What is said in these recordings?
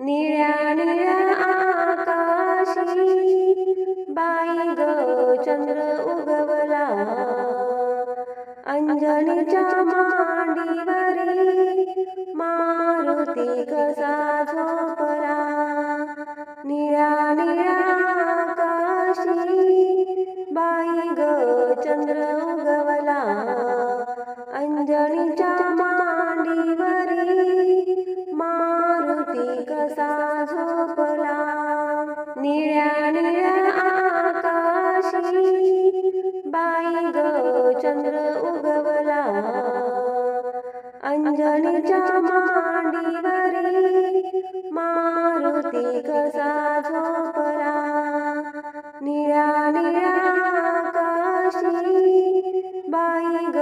निळ्या निळ्या आकाशी बाई ग चंद्र उगवला, अंजनीच्या मांडीवरी मारुती कसा झोपला. निळ्या निळ्या आकाशी बाई ग चंद्र उगवला, अंजनीच्या मांडीवरी मारुती कसा झोपला. निळ्या निळ्या आकाशी बाई ग चंद्र उगवला, अंजनीच्या मांडीवरी मारुती कसा झोपला. निळ्या निळ्या आकाशी बाई ग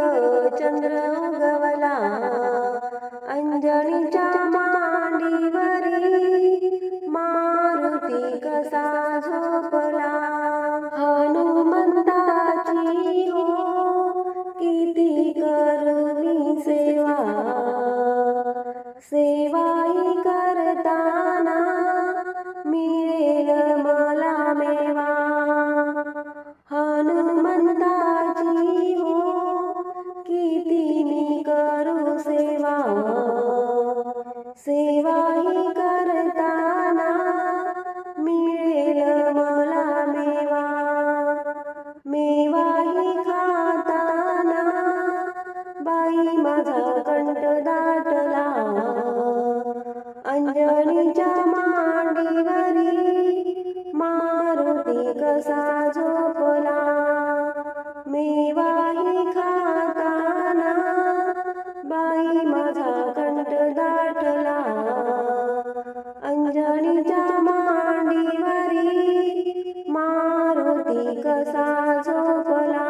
चंद्र उगवला, अंजनीच्या मांडीवरी मारुती कसा झोपला. हनुमंताची हो किती करू मी सेवा, सेवाई करताना मिळेल मला मेवा. हनुमंताची हो किती मी करू सेवा, सेवाही करताना मिळेल मला मेवा. मेवाही खाताना बाई माझा कंठ दाटला, अंजनीच्या मांडीवरी मारुती कसा झोपला. मेवाही खाताना बाई माझा कंठ दाटला, अंजनीच्या मांडीवरी मारुती कसा झोपला.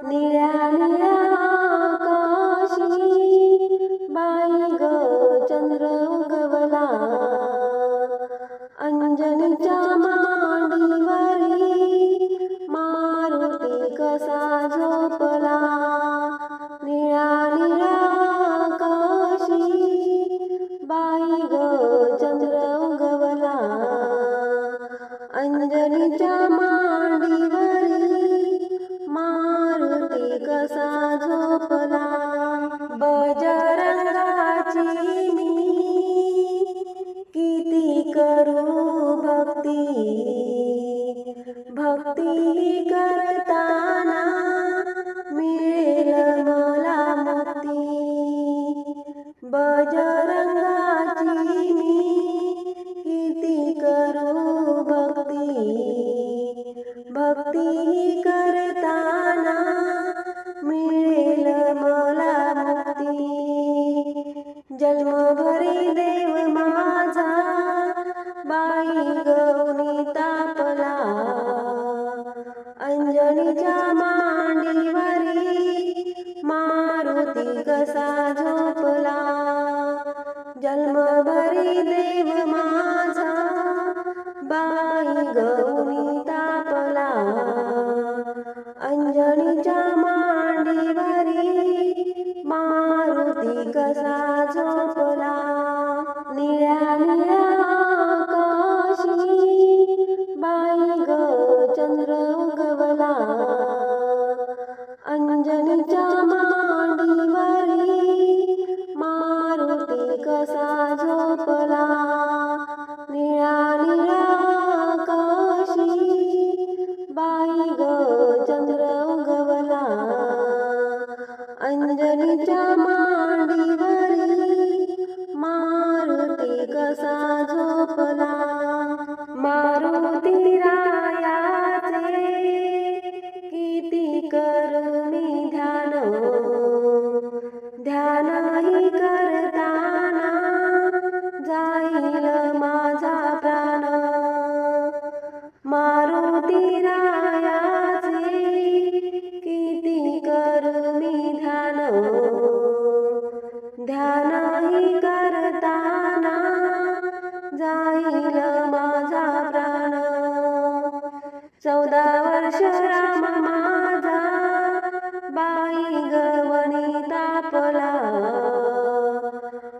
निळ्या निळ्या आकाशी बाई ग चंद्र उगवला, अंजनीच्या मांडीवरी मारुती कसा झोपला. निळ्या निळ्या आकाशी बाई ग चंद्र उगवला, अंजनीच्या मांडीवरी मारुती कसा झोपला. बजरंगाची मी किती करू भक्ती, भक्ती करताना मिळेल मला मुक्ती. बजरंगाची मी किती करू भक्ती, भक्ती करताना मिळेल मला मुक्ती. जन्मभरी देव माझा बाई गवनी तापला, अंजनीच्या मांडीवरी मारुती कसा झोपला. जन्मभरी देव माझा बाई गवनी तापला, अंजनीच्या मांडीवरी मारुती कसा झोपला. निळ्या निळ्या आकाशी बाई ग चंद्र उगवला, अंजनीच्या मांडीवरी मारुती कसा झोपला. निळ्या निळ्या आकाशी बाई ग चंद्र उगवला, अंजनीच्या मांडीवरी मारुती कसा झोपला. मारुती रायाचे किती करू मी ध्यान, ध्यानही करताना जाईल माझा प्राण. मारुती रायाचे किती करू मी ध्यान, ध्यानही करताना जाईल माझा प्राण. 14 वर्ष राम माझा बाई गवनी तापला,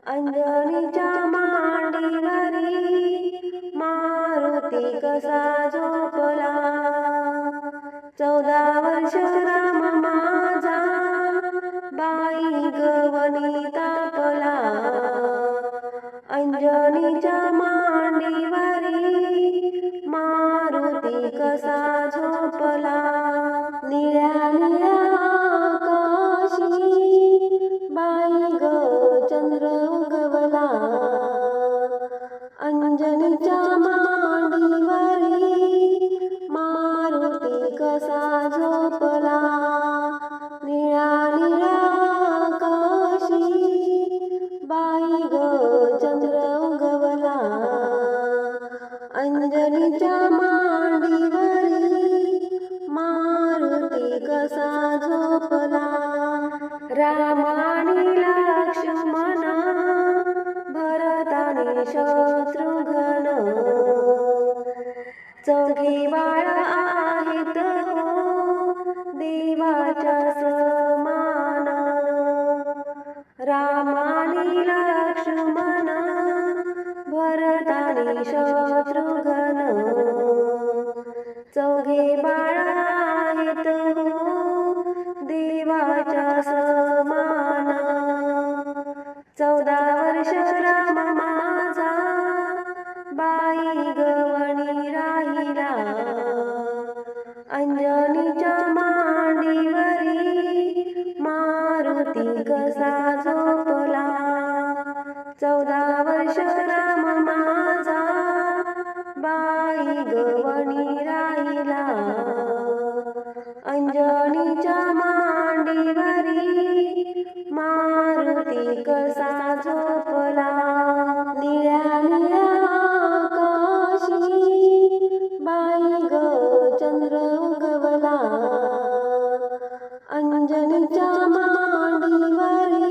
अंजनीच्या मांडीवरी कसा झोपला. 14 वर्ष राम माझा बाई गवनी तापला. अंजनीच्या मांडीवरी मारुती कसा झोपला. निळ्या निळ्या आकाशी बाई ग चंद्र उगवला. अंजनीच्या मांडीवरी मारुती कसा झोपला. निळ्या निळ्या आकाशी बाई ग चंद्र उगवला. अंजनीच्या मांडीवरी मारुती कसा झोपला. राम आणि लक्ष्मण भरत आणि शत्रुघ्न चौघे बाळ आहेत हो देवाच्या समान. राम आणि लक्ष्मण भरत आणि शत्रुघ्न चौघे बाळ आहेत हो देवाच्या समान. 14 वर्ष राम माझा बाई गवणी राहिला. अंजनीच्या मांडीवरी मारुती कसा झोपला. 14 वर्ष राम माझा बाई गवणी राहिला. अंजनीच्या मांडीवरी मारुती कसा झोपला. निळ्या निळ्या आकाशी बाई ग चंद्र उगवला. अंजनीच्या मांडीवरी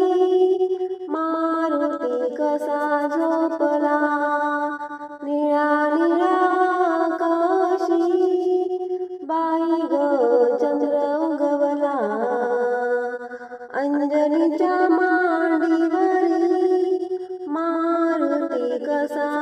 मारुती कसा झोपला. निळ्या निळ्या आकाशी बाई ग चंद्र उगवला. अंजनीच्या मांडीवरी मारुती कसा